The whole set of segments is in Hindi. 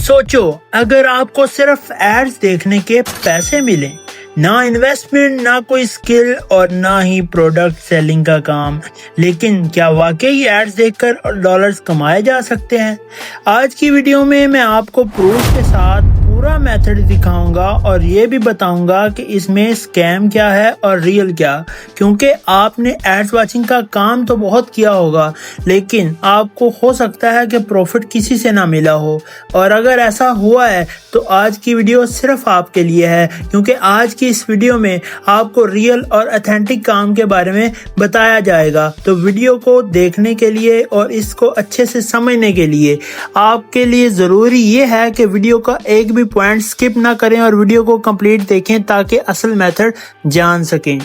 सोचो, अगर आपको सिर्फ एड्स देखने के पैसे मिले, ना इन्वेस्टमेंट, ना कोई स्किल और ना ही प्रोडक्ट सेलिंग का काम, लेकिन क्या वाकई एड्स देखकर डॉलर्स कमाए जा सकते हैं? आज की वीडियो में मैं आपको प्रूफ के साथ पूरा मेथड दिखाऊंगा और ये भी बताऊंगा कि इसमें स्कैम क्या है और रियल क्या, क्योंकि आपने एड्स वाचिंग का काम तो बहुत किया होगा, लेकिन आपको हो सकता है कि प्रॉफिट किसी से ना मिला हो। और अगर ऐसा हुआ है तो आज की वीडियो सिर्फ आपके लिए है, क्योंकि आज की इस वीडियो में आपको रियल और ऑथेंटिक काम के बारे में बताया जाएगा। तो वीडियो को देखने के लिए और इसको अच्छे से समझने के लिए आपके लिए ज़रूरी ये है कि वीडियो का एक भी पॉइंट स्किप ना करें और वीडियो को कंप्लीट देखें ताकि असल मेथड जान सकें।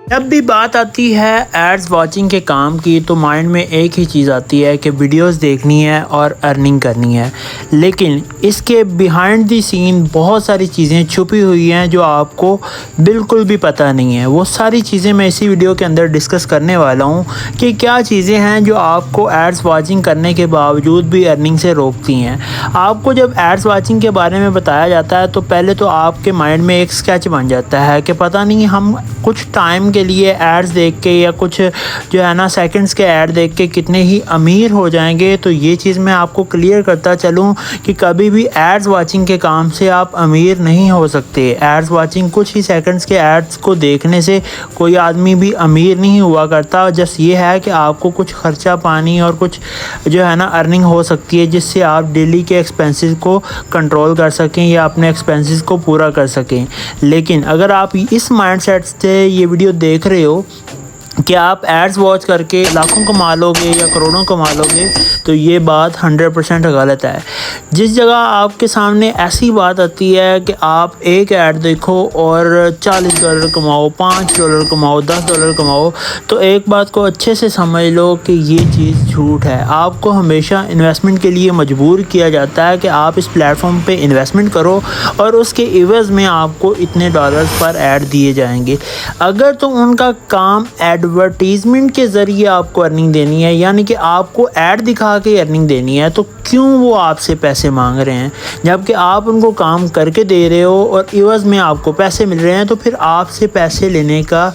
जब भी बात आती है एड्स वाचिंग के काम की तो माइंड में एक ही चीज़ आती है कि वीडियोस देखनी है और अर्निंग करनी है, लेकिन इसके बिहाइंड द सीन बहुत सारी चीज़ें छुपी हुई हैं जो आपको बिल्कुल भी पता नहीं है। वो सारी चीज़ें मैं इसी वीडियो के अंदर डिस्कस करने वाला हूँ कि क्या चीज़ें हैं जो आपको एड्स वाचिंग करने के बावजूद भी अर्निंग से रोकती हैं। आपको जब एड्स वाचिंग के बारे में बताया जाता है तो पहले तो आपके माइंड में एक स्केच बन जाता है कि पता नहीं हम कुछ टाइम के लिए एड्स देख के या कुछ जो है ना सेकंड्स के ऐड देख के कितने ही अमीर हो जाएंगे। तो ये चीज़ मैं आपको क्लियर करता चलूँ कि कभी भी एड्स वाचिंग के काम से आप अमीर नहीं हो सकते। एड्स वाचिंग कुछ ही सेकंड्स के एड्स को देखने से कोई आदमी भी अमीर नहीं हुआ करता। जस्ट ये है कि आपको कुछ खर्चा पानी और कुछ जो है ना अर्निंग हो सकती है जिससे आप डेली के एक्सपेंसेस को कंट्रोल कर सकें या अपने एक्सपेंसेस को पूरा कर सकें। लेकिन अगर आप इस माइंडसेट से ये वीडियो देख रहे हो कि आप एड्स वॉच करके लाखों कमा लोगे या करोड़ों कमा लोगे, तो ये बात 100% गलत है। जिस जगह आपके सामने ऐसी बात आती है कि आप एक ऐड देखो और $40 कमाओ, $5 कमाओ, $10 कमाओ, तो एक बात को अच्छे से समझ लो कि ये चीज़ झूठ है। आपको हमेशा इन्वेस्टमेंट के लिए मजबूर किया जाता है कि आप इस प्लेटफॉर्म पे इन्वेस्टमेंट करो और उसके एवज़ में आपको इतने डॉलर्स पर ऐड दिए जाएंगे। अगर तो उनका काम एडवर्टीज़मेंट के ज़रिए आपको अर्निंग देनी है, यानी कि आपको ऐड दिखा के अर्निंग देनी है, तो क्यों वो आपसे पैसे मांग रहे हैं? जबकि आप उनको काम करके दे रहे हो और एवज़ में आपको पैसे मिल रहे हैं, तो फिर आपसे पैसे लेने का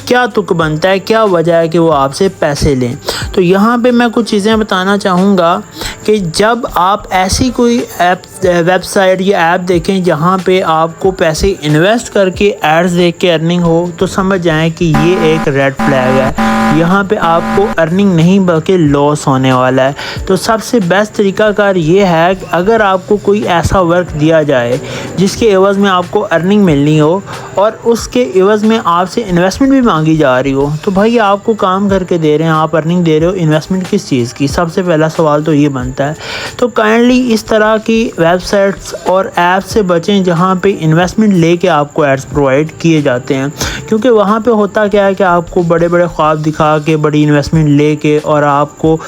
क्या तुक बनता है, क्या वजह है कि वो आपसे पैसे लें? तो यहाँ पे मैं कुछ चीज़ें बताना चाहूँगा कि जब आप ऐसी कोई ऐप, वेबसाइट या ऐप देखें जहाँ पे आपको पैसे इन्वेस्ट करके एड्स देख के अर्निंग हो, तो समझ जाएं कि ये एक रेड फ्लैग है। यहाँ पे आपको अर्निंग नहीं बल्कि लॉस होने वाला है। तो सबसे बेस्ट तरीकाकार ये है कि अगर आपको कोई ऐसा वर्क दिया जाए जिसके एवज़ में आपको अर्निंग मिलनी हो और उसके एवज़ में आपसे इन्वेस्टमेंट भी मांगी जा रही हो, तो भाई आपको काम करके दे रहे हैं, आप अर्निंग दे रहे हो, इन्वेस्टमेंट किस चीज़ की? सबसे पहला सवाल तो ये बनता है। तो काइंडली इस तरह की वेबसाइट्स और ऐप से बचें जहाँ पे इन्वेस्टमेंट लेके आपको एड्स प्रोवाइड किए जाते हैं, क्योंकि वहाँ पे होता क्या है कि आपको बड़े बड़े ख्वाब दिखा के बड़ी इन्वेस्टमेंट लेके और आपको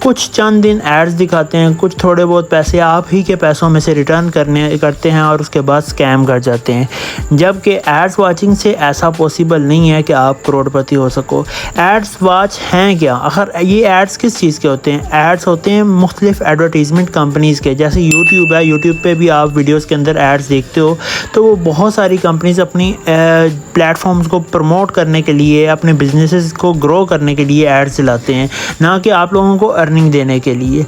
कुछ चंद दिन एड्स दिखाते हैं, कुछ थोड़े बहुत पैसे आप ही के पैसों में से रिटर्न करते हैं और उसके बाद स्कैम कर जाते हैं। जबकि एड्स वाचिंग से ऐसा पॉसिबल नहीं है कि आप करोड़पति हो सको। एड्स वाच हैं क्या? आखिर ये एड्स किस चीज़ के होते हैं? एड्स होते हैं मुख्तलिफ एडवर्टीज़मेंट कंपनीज़ के। जैसे यूट्यूब है, यूट्यूब पे भी आप वीडियोज़ के अंदर एड्स देखते हो, तो वो बहुत सारी कंपनीज़ अपनी प्लेटफॉर्म्स को प्रमोट करने के लिए, अपने बिजनेसेस को ग्रो करने के लिए एड्स चलाते हैं, ना कि आप लोगों को अर्निंग देने के लिए।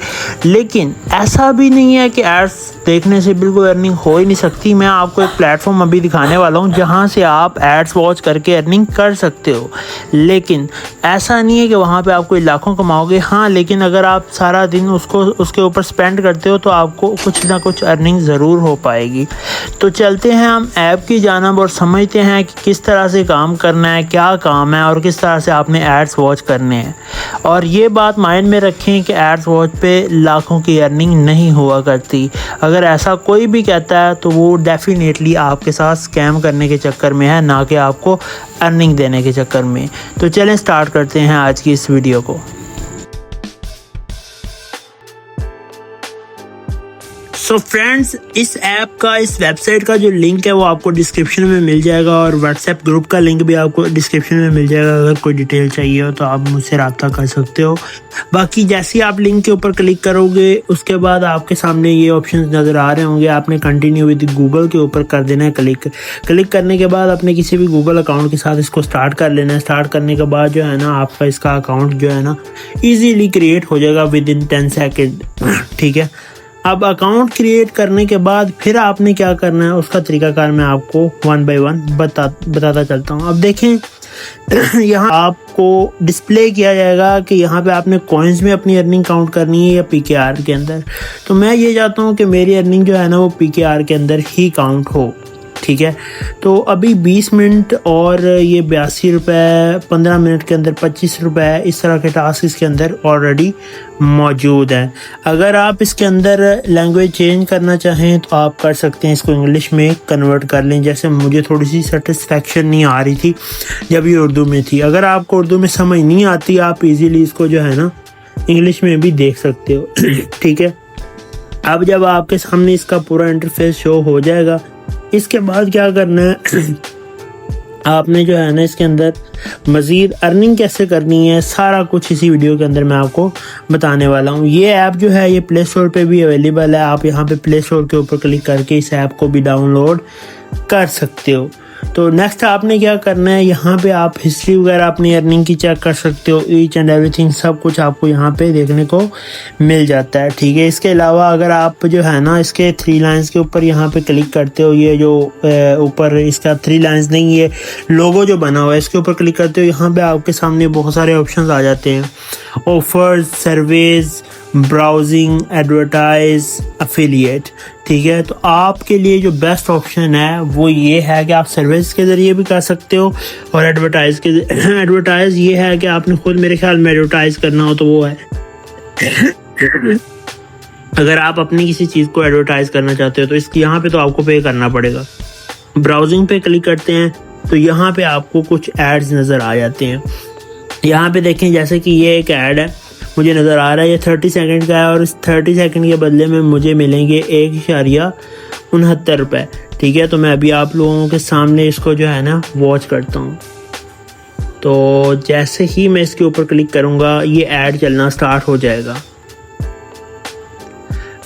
लेकिन ऐसा भी नहीं है कि एड्स देखने से बिल्कुल अर्निंग हो ही नहीं सकती। मैं आपको एक प्लेटफॉर्म अभी दिखाने वाला हूं जहां से आप एड्स वॉच करके अर्निंग कर सकते हो, लेकिन ऐसा नहीं है कि वहां पे आप कोई लाखों कमाओगे। हाँ, लेकिन अगर आप सारा दिन उसके ऊपर स्पेंड करते हो तो आपको कुछ ना कुछ अर्निंग ज़रूर हो पाएगी। तो चलते हैं हम ऐप की जानिब और समझते हैं कि किस तरह से काम करना है, क्या काम है और किस तरह से आपने एड्स वॉच करने हैं। और ये बात माइंड में रखें कि एड्स वॉच पे लाखों की अर्निंग नहीं हुआ करती। अगर ऐसा कोई भी कहता है तो वो डेफिनेटली आपके साथ स्कैम करने के चक्कर में है, ना कि आपको अर्निंग देने के चक्कर में। तो चलें स्टार्ट करते हैं आज की इस वीडियो को। सो फ्रेंड्स, इस ऐप का, इस वेबसाइट का जो लिंक है वो आपको डिस्क्रिप्शन में मिल जाएगा और व्हाट्सएप ग्रुप का लिंक भी आपको डिस्क्रिप्शन में मिल जाएगा। अगर कोई डिटेल चाहिए हो तो आप मुझसे रब्ता कर सकते हो। बाकी जैसे ही आप लिंक के ऊपर क्लिक करोगे उसके बाद आपके सामने ये ऑप्शंस नज़र आ रहे होंगे। आपने कंटिन्यू विद गूगल के ऊपर कर देना है क्लिक करने के बाद अपने किसी भी गूगल अकाउंट के साथ इसको स्टार्ट कर लेना है। स्टार्ट करने के बाद जो है ना आपका इसका अकाउंट जो है ना ईजीली क्रिएट हो जाएगा विद इन 10 सेकेंड। ठीक है, अब अकाउंट क्रिएट करने के बाद फिर आपने क्या करना है उसका तरीकाकार मैं आपको 1 बाय 1 बताता चलता हूँ। अब देखें यहाँ आपको डिस्प्ले किया जाएगा कि यहाँ पे आपने कॉइन्स में अपनी अर्निंग काउंट करनी है या पीकेआर के अंदर। तो मैं ये चाहता हूँ कि मेरी अर्निंग जो है ना वो पीकेआर के अंदर ही काउंट हो। ठीक है, तो अभी 20 मिनट और ये 82 रुपये, 15 मिनट के अंदर 25 रुपये, इस तरह के टास्क इसके अंदर ऑलरेडी मौजूद हैं। अगर आप इसके अंदर लैंग्वेज चेंज करना चाहें तो आप कर सकते हैं, इसको इंग्लिश में कन्वर्ट कर लें। जैसे मुझे थोड़ी सी सेटिस्फेक्शन नहीं आ रही थी जब ये उर्दू में थी। अगर आपको उर्दू में समझ नहीं आती आप इजीली इसको जो है ना इंग्लिश में भी देख सकते हो। ठीक है, अब जब आपके सामने इसका पूरा इंटरफेस शो हो जाएगा, इसके बाद क्या करना है आपने जो है ना इसके अंदर मज़ीद अर्निंग कैसे करनी है सारा कुछ इसी वीडियो के अंदर मैं आपको बताने वाला हूँ। ये ऐप जो है ये प्ले स्टोर पे भी अवेलेबल है। आप यहाँ पे प्ले स्टोर के ऊपर क्लिक करके इस ऐप को भी डाउनलोड कर सकते हो। तो नेक्स्ट आपने क्या करना है, यहाँ पे आप हिस्ट्री वगैरह अपनी अर्निंग की चेक कर सकते हो। ईच एंड एवरीथिंग सब कुछ आपको यहाँ पे देखने को मिल जाता है। ठीक है, इसके अलावा अगर आप जो है ना इसके 3 लाइंस के ऊपर यहाँ पे क्लिक करते हो, ये जो ऊपर इसका 3 लाइंस नहीं, ये लोगो जो बना हुआ है इसके ऊपर क्लिक करते हो, यहाँ पे आपके सामने बहुत सारे ऑप्शंस आ जाते हैं। Offers, surveys, browsing, advertise, affiliate. ठीक है, तो आपके लिए जो बेस्ट ऑप्शन है वो ये है कि आप सर्विस के ज़रिए भी कर सकते हो और एडवर्टाइज ये है कि आपने खुद मेरे ख्याल में एडवर्टाइज करना हो तो वो है। अगर आप अपनी किसी चीज़ को एडवर्टाइज करना चाहते हो तो इसकी यहाँ पे तो आपको पे करना पड़ेगा। ब्राउजिंग पे क्लिक करते हैं तो यहाँ पे आपको कुछ एड्स नज़र आ जाते हैं। यहाँ पे देखें जैसे कि ये एक ऐड है मुझे नज़र आ रहा है, ये 30 सेकंड का है और इस 30 सेकंड के बदले में मुझे मिलेंगे 1.69 रुपये। ठीक है, तो मैं अभी आप लोगों के सामने इसको जो है ना वॉच करता हूँ। तो जैसे ही मैं इसके ऊपर क्लिक करूँगा ये ऐड चलना स्टार्ट हो जाएगा।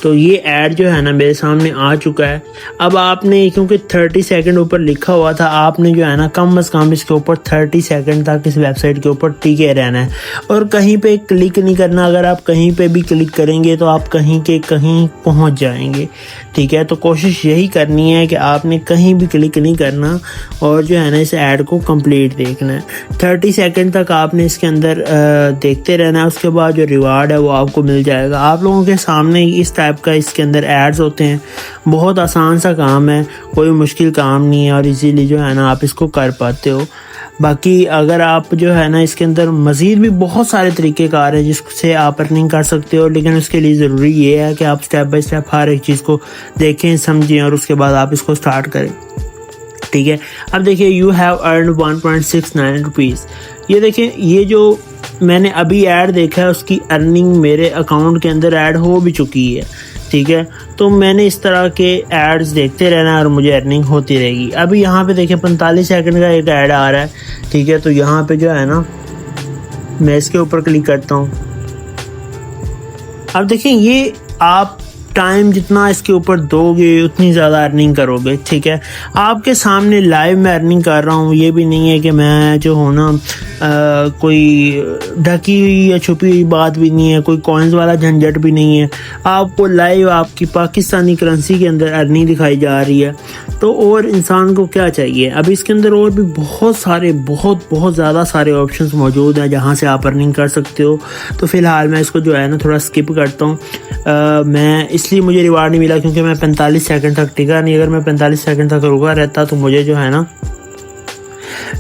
तो ये ऐड जो है ना मेरे सामने आ चुका है। अब आपने क्योंकि 30 सेकंड ऊपर लिखा हुआ था, आपने जो है ना कम से कम इसके ऊपर 30 सेकंड तक इस वेबसाइट के ऊपर टिके रहना है और कहीं पे क्लिक नहीं करना। अगर आप कहीं पे भी क्लिक करेंगे तो आप कहीं के कहीं पहुंच जाएंगे। ठीक है, तो कोशिश यही करनी है कि आपने कहीं भी क्लिक नहीं करना और जो है ना इस ऐड को कंप्लीट देखना है। 30 सेकंड तक आपने इसके अंदर देखते रहना है। उसके बाद जो रिवार्ड है वो आपको मिल जाएगा। आप लोगों के सामने इस टाइप का इसके अंदर एड्स होते हैं। बहुत आसान सा काम है, कोई मुश्किल काम नहीं है और इजीली जो है ना आप इसको कर पाते हो। बाकी अगर आप जो है ना इसके अंदर मज़ीद भी बहुत सारे तरीक़ेकार हैं जिससे आप अर्निंग कर सकते हो, लेकिन उसके लिए ज़रूरी ये है कि आप स्टेप बाय स्टेप हर एक चीज़ को देखें, समझें और उसके बाद आप इसको स्टार्ट करें। ठीक है, अब देखिए यू हैव अर्न 1.69 रुपीज़। ये देखें, ये जो मैंने अभी ऐड देखा है उसकी अर्निंग मेरे अकाउंट के अंदर ऐड हो भी चुकी है। ठीक है, तो मैंने इस तरह के एड्स देखते रहना है और मुझे अर्निंग होती रहेगी। अभी यहाँ पे देखिए 45 सेकंड का एक ऐड आ रहा है। ठीक है, तो यहाँ पे जो है ना मैं इसके ऊपर क्लिक करता हूँ। अब देखिए ये आप टाइम जितना इसके ऊपर दोगे उतनी ज़्यादा अर्निंग करोगे। ठीक है, आपके सामने लाइव मैं अर्निंग कर रहा हूँ। ये भी नहीं है कि मैं जो हूँ ना कोई ढकी हुई या छुपी हुई बात भी नहीं है, कोई कॉइन्स वाला झंझट भी नहीं है। आपको लाइव आपकी पाकिस्तानी करेंसी के अंदर अर्निंग दिखाई जा रही है। तो और इंसान को क्या चाहिए। अभी इसके अंदर और भी बहुत सारे बहुत ज़्यादा सारे ऑप्शंस मौजूद हैं जहाँ से आप अर्निंग कर सकते हो। तो फ़िलहाल मैं इसको जो है ना थोड़ा स्किप करता हूँ। मैं इसलिए मुझे रिवार्ड नहीं मिला क्योंकि मैं 45 सेकंड तक टिका नहीं। अगर मैं 45 सेकंड तक रुका रहता तो मुझे जो है ना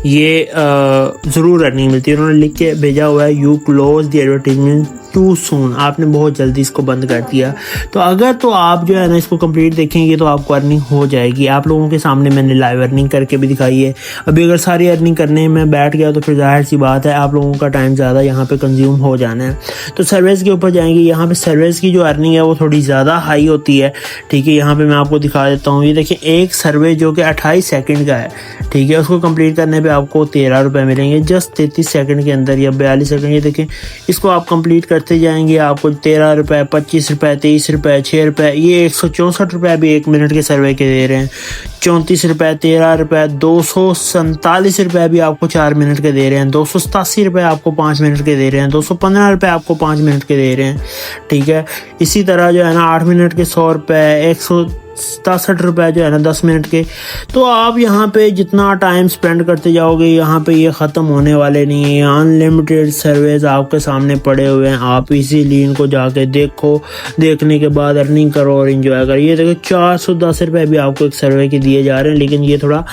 ये ज़रूर अर्निंग मिलती है। उन्होंने लिख के भेजा हुआ है you close the advertisement too soon, आपने बहुत जल्दी इसको बंद कर दिया। तो अगर तो आप जो है ना इसको कंप्लीट देखेंगे तो आपको अर्निंग हो जाएगी। आप लोगों के सामने मैंने लाइव अर्निंग करके भी दिखाई है। अभी अगर सारी अर्निंग करने में बैठ गया तो फिर जाहिर सी बात है आप लोगों का टाइम ज़्यादा यहाँ पे कंज्यूम हो जाना है। तो सर्विस के ऊपर जाएंगे, यहाँ पे सर्विस की जो अर्निंग है वो थोड़ी ज़्यादा हाई होती है, ठीक है। यहाँ पे मैं आपको दिखा देता हूँ, ये देखिए एक सर्वे जो कि 28 सेकंड का है, ठीक है, उसको कंप्लीट करने पे आपको 13 रुपये मिलेंगे जस्ट 33 सेकंड के अंदर या 42 सेकंड। ये देखें, इसको आप कंप्लीट करते जाएंगे आपको 13 रुपये, 25 रुपये, 23 रुपये, 6 रुपये, ये 164 रुपये भी 1 मिनट के सर्वे के दे रहे हैं, 34 रुपये, 13 रुपये, 247 रुपये भी आपको 4 मिनट के दे रहे हैं, 287 रुपये आपको 5 मिनट के दे रहे हैं, 215 रुपये आपको 5 मिनट के दे रहे हैं, ठीक है। इसी तरह जो है ना 8 मिनट के 100 रुपये, 167 रुपये जो है ना 10 मिनट के। तो आप यहाँ पे जितना टाइम स्पेंड करते जाओगे यहाँ पे ये ख़त्म होने वाले नहीं है। अनलिमिटेड सर्वेज आपके सामने पड़े हुए हैं, आप इसीलिए इनको जाके देखो, देखने के बाद अर्निंग करो और इन्जॉय करो। ये देखो 410 रुपये भी आपको एक सर्वे के दिए जा रहे हैं, लेकिन ये थोड़ा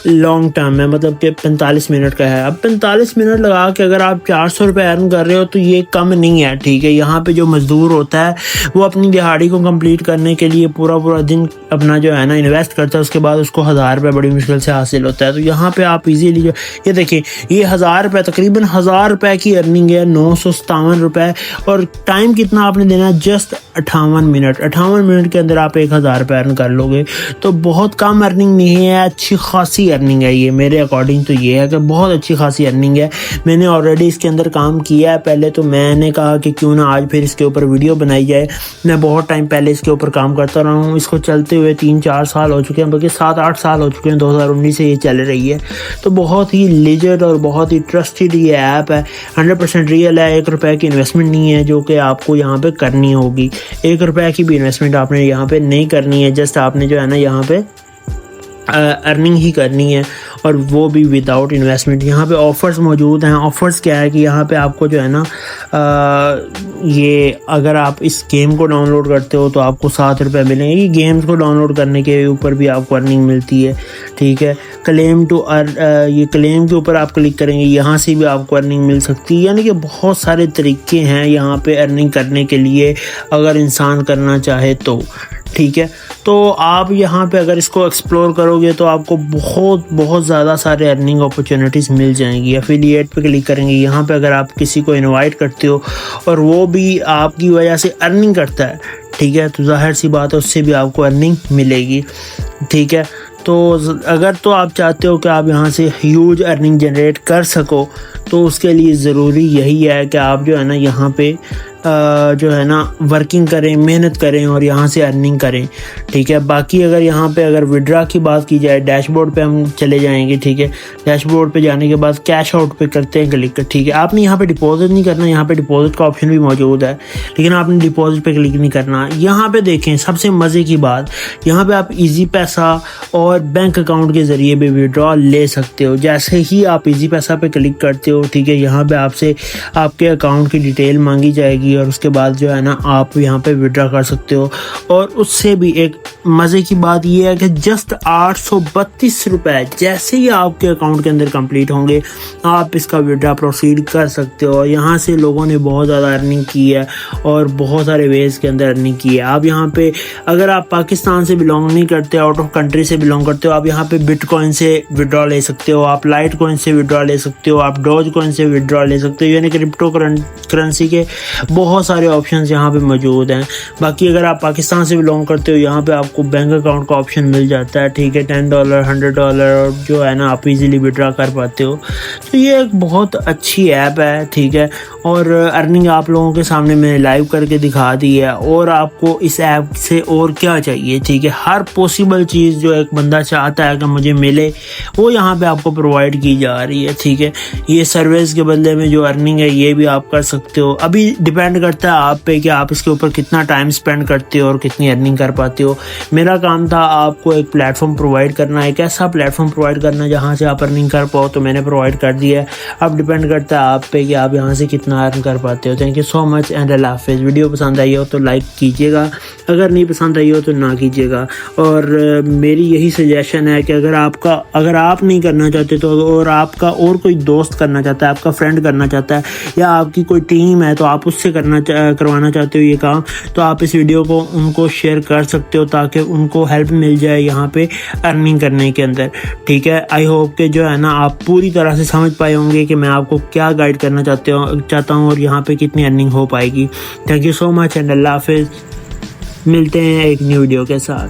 लॉन्ग टर्म है, मतलब कि 45 मिनट का है। अब 45 मिनट लगा के अगर आप 400 रुपये अर्न कर रहे हो तो ये कम नहीं है, ठीक है। यहाँ पे जो मजदूर होता है वो अपनी दिहाड़ी को कंप्लीट करने के लिए पूरा दिन अपना जो है ना इन्वेस्ट करता है, उसके बाद उसको 1000 रुपये बड़ी मुश्किल से हासिल होता है। तो यहाँ पे आप इजीली जो ये देखिए, ये 1000 रुपये, तकरीबन 1000 रुपये की अर्निंग है, 957 रुपये, और टाइम कितना आपने देना है, जस्ट 58 मिनट। 58 मिनट के अंदर आप 1000 रुपये अर्न कर लोगे। तो बहुत कम अर्निंग नहीं है, अच्छी खासी अर्निंग है ये। मेरे अकॉर्डिंग तो ये है कि बहुत अच्छी खासी अर्निंग है। मैंने ऑलरेडी इसके अंदर काम किया है पहले, तो मैंने कहा कि क्यों ना आज फिर इसके ऊपर वीडियो बनाई जाए। मैं बहुत टाइम पहले इसके ऊपर काम करता रहा हूँ, इसको चलते हुए 3-4 साल हो चुके हैं, बल्कि 7-8 साल हो चुके हैं, 2019 से ये चल रही है। तो बहुत ही लीजेंड और बहुत ही ट्रस्टेड ये ऐप है, 100% रियल है। 1 रुपये की इन्वेस्टमेंट नहीं है जो कि आपको यहाँ पे करनी होगी। 1 रुपये की भी इन्वेस्टमेंट आपने यहाँ पे नहीं करनी है, जस्ट आपने जो है ना यहाँ पे अर्निंग ही करनी है, और वो भी विदाउट इन्वेस्टमेंट। यहाँ पे ऑफ़र्स मौजूद हैं। ऑफ़र्स क्या है कि यहाँ पे आपको जो है ना ये अगर आप इस गेम को डाउनलोड करते हो तो आपको 7 रुपये मिलेंगे। ये गेम्स को डाउनलोड करने के ऊपर भी आपको अर्निंग मिलती है, ठीक है। क्लेम टू ये क्लेम के ऊपर आप क्लिक करेंगे, यहाँ से भी आपको अर्निंग मिल सकती है। यानी कि बहुत सारे तरीके हैं यहाँ पे अर्निंग करने के लिए, अगर इंसान करना चाहे तो, ठीक है। तो आप यहाँ पे अगर इसको एक्सप्लोर करोगे तो आपको बहुत ज़्यादा सारे अर्निंग अपॉर्चुनिटीज़ मिल जाएंगी। एफिलिएट पे क्लिक करेंगे, यहाँ पे अगर आप किसी को इनवाइट करते हो और वो भी आपकी वजह से अर्निंग करता है, ठीक है, तो जाहिर सी बात है उससे भी आपको अर्निंग मिलेगी, ठीक है। तो अगर तो आप चाहते हो कि आप यहाँ से ह्यूज अर्निंग जनरेट कर सको, तो उसके लिए ज़रूरी यही है कि आप जो है ना यहाँ पे जो है ना वर्किंग करें, मेहनत करें और यहाँ से अर्निंग करें, ठीक है। बाकी अगर यहाँ पे अगर विड्रा की बात की जाए, डैशबोर्ड पे हम चले जाएंगे, ठीक है। डैशबोर्ड पे जाने के बाद कैश आउट पे करते हैं क्लिक, ठीक है। आपने यहाँ पे डिपॉजिट नहीं करना, यहाँ पे डिपॉजिट का ऑप्शन भी मौजूद है, लेकिन आपने डिपॉजिट पे क्लिक नहीं करना। यहाँ पे देखें सबसे मज़े की बात, यहाँ पे आप ईजी पैसा और बैंक अकाउंट के ज़रिए भी विड्रॉ ले सकते हो। जैसे ही आप ईजी पैसा पे क्लिक करते हो, ठीक है, यहाँ पे आपसे आपके अकाउंट की डिटेल मांगी जाएगी और उसके बाद जो है ना आप यहाँ पे विड्रॉ कर सकते हो। और उससे भी एक मज़े की बात यह है कि जस्ट 832 रुपये जैसे ही आपके अकाउंट के अंदर कंप्लीट होंगे आप इसका विड्रॉ प्रोसीड कर सकते हो। यहाँ से लोगों ने बहुत ज़्यादा अर्निंग की है और बहुत सारे वेज के अंदर अर्निंग की है। आप यहाँ पे अगर आप पाकिस्तान से बिलोंग नहीं करते, आउट ऑफ कंट्री से बिलोंग करते हो, आप यहाँ पे बिटकॉइन से विड्रॉ ले सकते हो, आप लाइट कॉइन से विड्रॉ ले सकते हो, आप डॉज कॉइन से विड्रॉ ले सकते हो। यानी क्रिप्टो करेंसी के बहुत सारे ऑप्शंस यहाँ पे मौजूद हैं। बाकी अगर आप पाकिस्तान से बिलोंग करते हो, यहाँ पे आपको बैंक अकाउंट का ऑप्शन मिल जाता है, ठीक है। $10, $100 जो है ना आप इजीली विड्रॉ कर पाते हो। तो ये एक बहुत अच्छी ऐप है, ठीक है। और अर्निंग आप लोगों के सामने मैंने लाइव करके दिखा दी है। और आपको इस ऐप से और क्या चाहिए, ठीक है। हर पॉसिबल चीज़ जो एक बंदा चाहता है कि मुझे मिले, वो यहाँ पे आपको प्रोवाइड की जा रही है, ठीक है। ये सर्विस के बदले में जो अर्निंग है ये भी आप कर सकते हो। अभी डिपेंड करता है आप पे कि आप इसके ऊपर कितना टाइम स्पेंड करते हो और कितनी अर्निंग कर पाते हो। मेरा काम था आपको एक प्लेटफॉर्म प्रोवाइड करना, एक ऐसा प्लेटफॉर्म प्रोवाइड करना जहाँ से आप अर्निंग कर पाओ, तो मैंने प्रोवाइड कर दिया है। अब डिपेंड करता है आप पे कि आप यहाँ से कितना अर्न कर पाते हो। Thank you so much and Allah हाफिज़। वीडियो पसंद आई हो तो लाइक कीजिएगा, अगर नहीं पसंद आई हो तो ना कीजिएगा। और मेरी यही सजेशन है कि अगर आप नहीं करना चाहते तो, और आपका और कोई दोस्त करना चाहता है, आपका फ्रेंड करना चाहता है, या आपकी कोई टीम है तो आप उससे करवाना चाहते हो ये काम, तो आप इस वीडियो को उनको शेयर कर सकते हो ताकि उनको हेल्प मिल जाए यहाँ पे अर्निंग करने के अंदर। ठीक है, आई होप कि जो है ना आप पूरी तरह से समझ पाए होंगे कि मैं आपको क्या गाइड करना चाहता हूँ और यहाँ पे कितनी अर्निंग हो पाएगी। Thank you so much and Allah हाफिज़। मिलते हैं एक न्यू वीडियो के साथ।